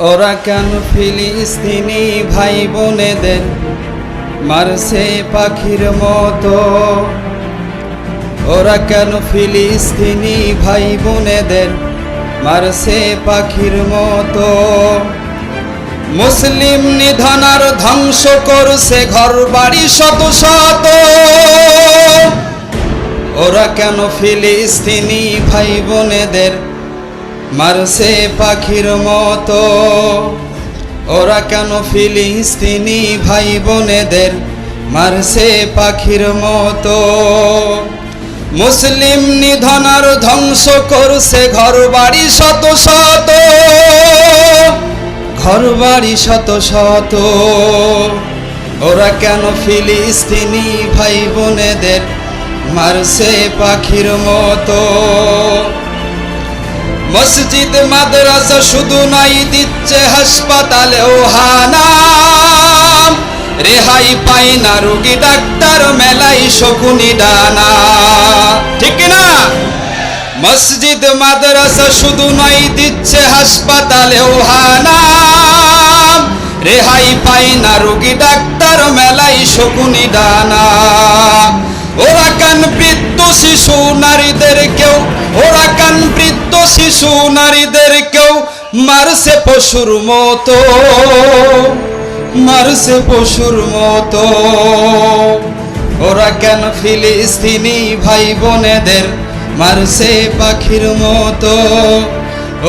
ওরা কেন ফিলিস্তিনি ভাই বোনেদের মারছে পাখির মতো? ওরা কেন ফিলিস্তিনি ভাই বোনেদের মারছে পাখির মতো? মুসলিম নিধন আর ধ্বংস করছে ঘর বাড়ি শত শত। ওরা কেন ফিলিস্তিনি ভাই বোনেদের মারছে পাখির মতো? ওরা কেন ফিলিস্তিনি ভাই বোনেদের মারছে পাখির মতো? মুসলিম নিধন আর ধ্বংস করছে ঘর বাড়ি শত শত, ঘর বাড়ি শত শত। ওরা কেন ফিলিস্তিনি ভাই বোনেদের মারছে পাখির মতো? মসজিদ মাদ্রাসা শুধু নাই, দিচ্ছে হাসপাতালেও হানাম। রেহাই পায় না রোগী ডাক্তার, মেলাই শকুনি ডানা, ঠিক না? মসজিদ মাদ্রাসা শুধু নাই, দিচ্ছে হাসপাতালেও হানাম। রেহাই পায় না রোগী ডাক্তার, মেলাই শকুনি ডানা। ওরা কান বৃদ্ধ শিশু নারীদের কেউ, ওরা কান বৃদ্ধ শিশু নারীদের কেউ মারছে পশুর মতো, মারছে পশুর মতো। ওরা কেন ফিলিস্তিনি ভাই বোনেদের মারছে পাখির মতো?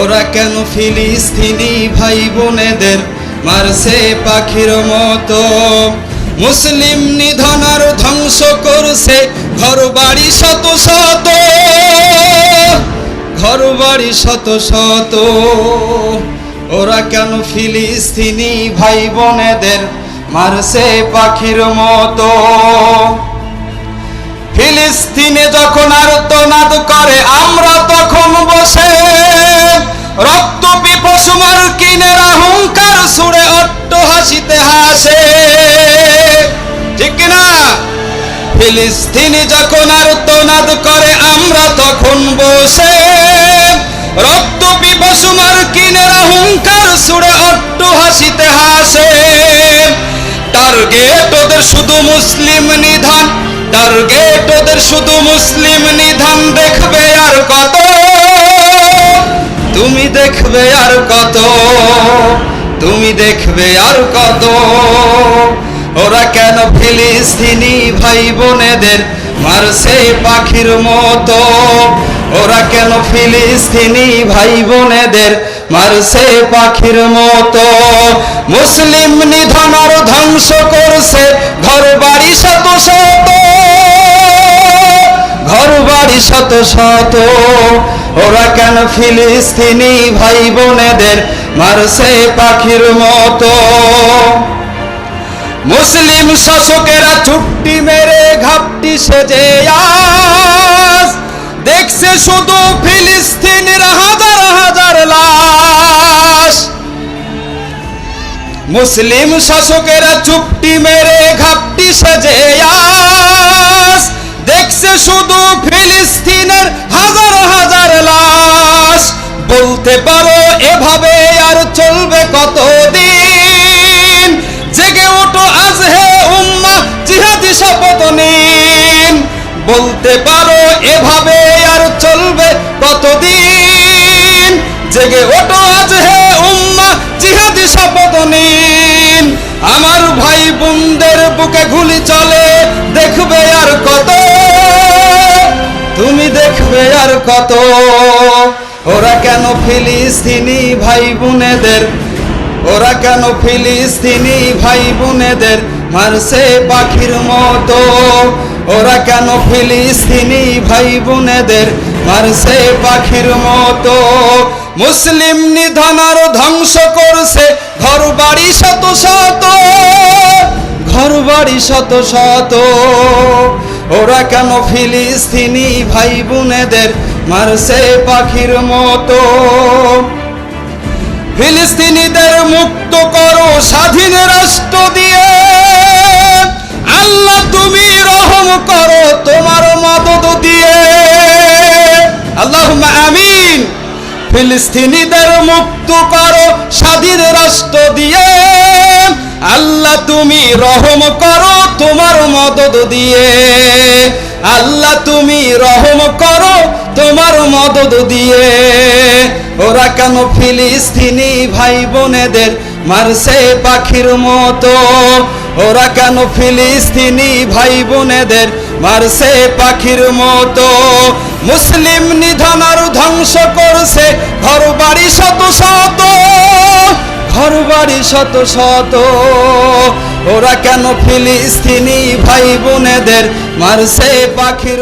ওরা কেন ফিলিস্তিনি ভাই বোনেদের মারছে পাখির মতো? মুসলিম নিধন আর ধ্বংস করছে ঘর বাড়ি শত শত, ঘর বাড়ি শত শত। ওরা কেন ফিলিস্তিনি ভাই বোনেদের মারছে পাখির মতো? ফিলিস্তিনে যখন আর্তনাদ করে আমরা তখন বসে, রক্ত পিপাসু মার্কিনের অহংকার ছুড়ে অট্টহাসিতে হাসে, ঠিক না? ফিলিস্তিনি যখন আর্তনাদ করে আমরা তখন বসে, রক্ত পিপাসু মার্কিনের অহংকার ছুড়ে অট্টহাসিতে হাসে। টার্গেট ওদের শুধু মুসলিম নিধন, টার্গেট ওদের শুধু মুসলিম নিধন। দেখবে আর কত, তুমি দেখবে আর কত, তুমি দেখবে আর কত। ওরা কেন ফিলিস্তিনি ভাই বোনেদের মারছে পাখির মতো? ওরা কেন ফিলিস্তিনি ভাই বোনেদের মারছে পাখির মতো? মুসলিম নিধন আর ধ্বংস করছে ঘর বাড়ি শত শত, ঘর বাড়ি শত শত। ওরা কেন ফিলিস্তিনি ভাই বোনেদের মারছে পাখির মতো? মুসলিম শাসকেরা চুক্তি মেরে ঘাপটি সেজে আজ দেখছে শুধু ফিলিস্তিনের হাজার হাজার লাশ। মুসলিম শাসকেরা চুক্তি মেরে ঘাপটি সেজে আজ দেখছে শুধু ফিলিস্তিনের হাজার হাজার লাশ। বলতে পারো এভাবে আর চলবে কতদিন? জেগে ওঠো আজ হে উম্মাহ, জিহাদি শপথ নিন। বলতে পারো এভাবে আর চলবে কতদিন? জেগে ওঠো আজ হে উম্মাহ, জিহাদি শপথ নিন। আমার ভাই বোনদের বুকে গুলি চলে, দেখবে আর কত, তুমি দেখবে আর কত। ওরা কেন ফিলিস্তিনি ভাই বোনেদের, ওরা কেন ফিলিস্তিনি ভাই বোনেদের মারছে পাখির মতো? ওরা কেন ফিলিস্তিনি ভাই বোনেদের মারছে পাখির মতো? মুসলিম নিধন আর ধ্বংস করছে ঘর বাড়ি শত শত, ঘর বাড়ি শত শত। ওরা কেন ফিলিস্তিনি ভাই বোনেদের মারছে পাখির মতো? ফিলিস্তিনিদের মুক্ত করো স্বাধীন রাষ্ট্র দিয়ে, আল্লাহ তুমি রহম করো তোমার মদদ দিয়ে। আল্লাহুম্মা আমিন। ফিলিস্তিনিদের মুক্ত করো স্বাধীন তুমি রহম করো তোমার মদদ দিয়ে, আল্লাহ তুমি রহম করো তোমার মদদ দিয়ে। ওরা কেন ফিলিস্তিনি ভাই বোনেদের মারছে পাখির মতো, ওরা কেন ফিলিস্তিনি ভাই বোনেদের মারছে পাখির মতো। মুসলিম নিধন আর ধ্বংস করছে ঘর বাড়ি শত শত, ঘর বাড়ি শত শত। ওরা কেন ফিলিস্তিনি ভাই বোনেদের মারছে পাখির